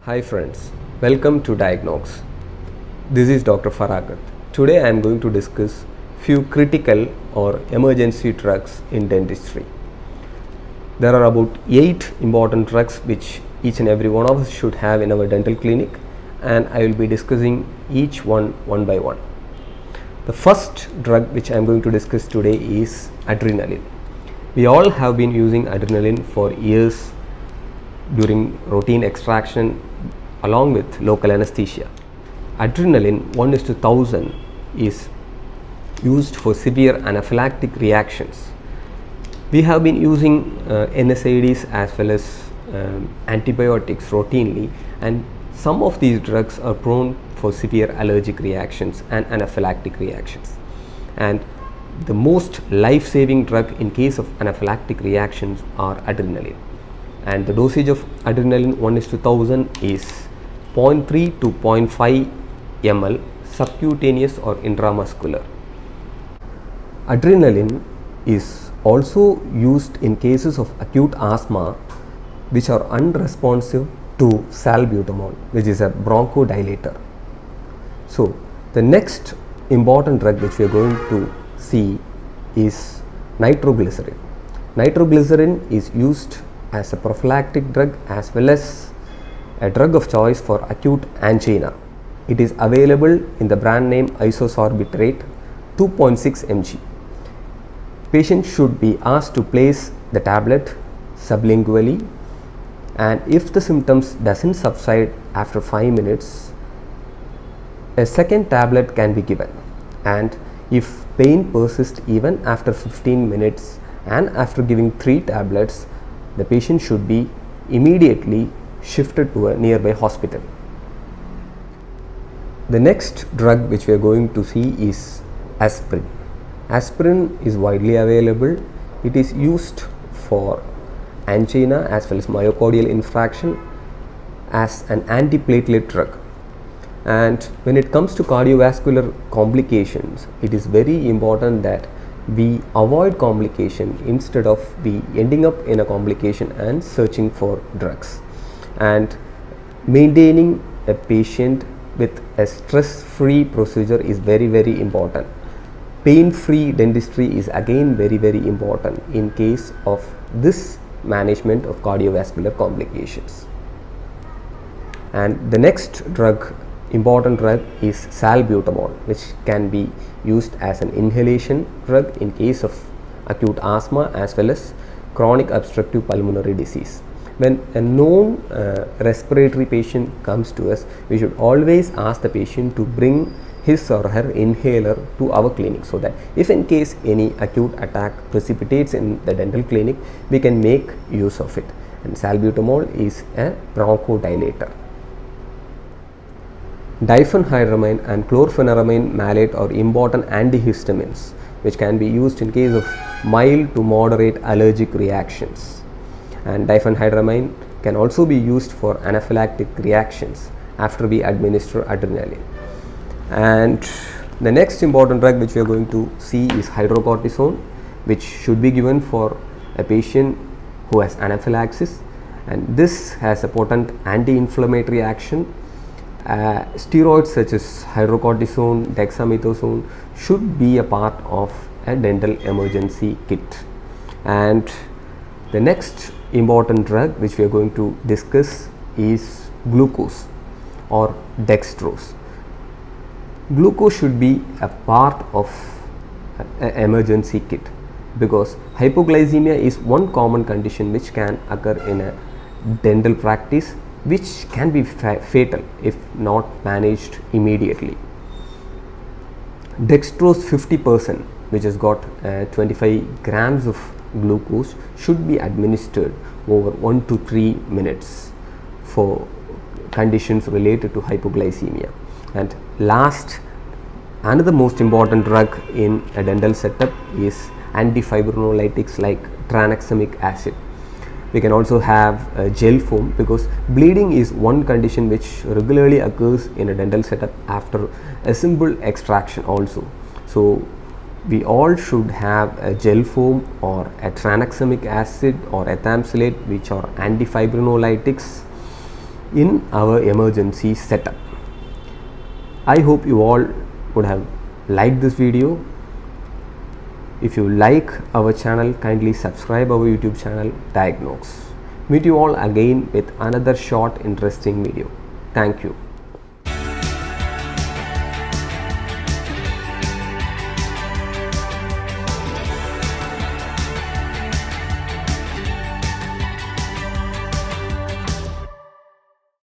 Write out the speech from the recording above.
Hi friends, welcome to Diagnox. This is Dr. Faragat. Today I am going to discuss few critical or emergency drugs in dentistry. There are about 8 important drugs which each and every one of us should have in our dental clinic, and I will be discussing each one by one. The first drug which I am going to discuss today is adrenaline. We all have been using adrenaline for years during routine extraction along with local anesthesia. Adrenaline 1:1000 is used for severe anaphylactic reactions. We have been using NSAIDs as well as antibiotics routinely, and some of these drugs are prone for severe allergic reactions and anaphylactic reactions. And the most life-saving drug in case of anaphylactic reactions are adrenaline. And the dosage of adrenaline 1:1000 is 0.3 to 0.5 ml subcutaneous or intramuscular. Adrenaline is also used in cases of acute asthma which are unresponsive to salbutamol, which is a bronchodilator. So the next important drug which we are going to see is nitroglycerin. Nitroglycerin is used as a prophylactic drug as well as a drug of choice for acute angina. It is available in the brand name isosorbitrate 2.6 mg. Patient should be asked to place the tablet sublingually, and if the symptoms doesn't subside after 5 minutes, a second tablet can be given. And if pain persists even after 15 minutes and after giving 3 tablets, the patient should be immediately shifted to a nearby hospital. The next drug which we are going to see is aspirin. Aspirin is widely available. It is used for angina as well as myocardial infarction as an antiplatelet drug. And when it comes to cardiovascular complications, it is very important that we avoid complication instead of we ending up in a complication and searching for drugs. And maintaining a patient with a stress-free procedure is very important. Pain-free dentistry is again very important in case of this management of cardiovascular complications. And the next important drug is salbutamol, which can be used as an inhalation drug in case of acute asthma as well as chronic obstructive pulmonary disease. When a known respiratory patient comes to us, we should always ask the patient to bring his or her inhaler to our clinic, so that if in case any acute attack precipitates in the dental clinic, we can make use of it. And salbutamol is a bronchodilator. Diphenhydramine and chlorpheniramine malate are important antihistamines which can be used in case of mild to moderate allergic reactions. And diphenhydramine can also be used for anaphylactic reactions after we administer adrenaline. And the next important drug which we are going to see is hydrocortisone, which should be given for a patient who has anaphylaxis, and this has a potent anti-inflammatory action. Steroids such as hydrocortisone, dexamethasone should be a part of a dental emergency kit. And the next important drug which we are going to discuss is glucose or dextrose. Glucose should be a part of an emergency kit because hypoglycemia is one common condition which can occur in a dental practice, which can be fatal if not managed immediately. Dextrose 50%, which has got 25 grams of glucose, should be administered over 1 to 3 minutes for conditions related to hypoglycemia. And last, another most important drug in a dental setup is antifibrinolytics like tranexamic acid. We can also have gel foam because bleeding is one condition which regularly occurs in a dental setup after a simple extraction also. So we all should have a gel foam or a tranexamic acid or ethamsulate, which are antifibrinolytics in our emergency setup. I hope you all would have liked this video. If you like our channel, kindly subscribe our YouTube channel Diagnox. Meet you all again with another short interesting video. Thank you.